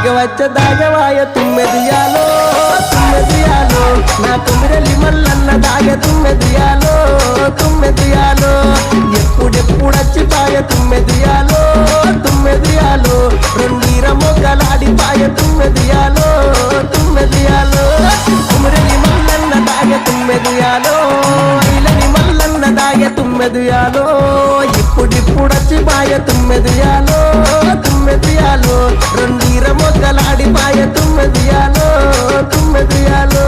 దాగవాయ తుమ్మెదియాలో తుమ్మెదియాలో నా తుమ్మిరెల్లి మల్లన్న దాగ తుమ్మెదియాలో తుమ్మెదియాలో ఎప్పుడెప్పుడచ్చిపాయ తుమ్మెదియాలో తుమ్మెదియాలో రెండీర మొగ్గలాడిపాయ తుమ్మెదియాలో తుమ్మెదియాలో తుమ్మిరెల్లి మల్లన్న దాగ తుమ్మెదియాలో ఇలని మల్లన్న దాగ తుమ్మెదియాలో ఇప్పుడిప్పుడచ్చిపాయ తుమ్మెదియాలో తుమ్మెదియాలో రెండీర మొగ్గలాడిపాయ తుమ్మెదియాలో తుమ్మెదియాలో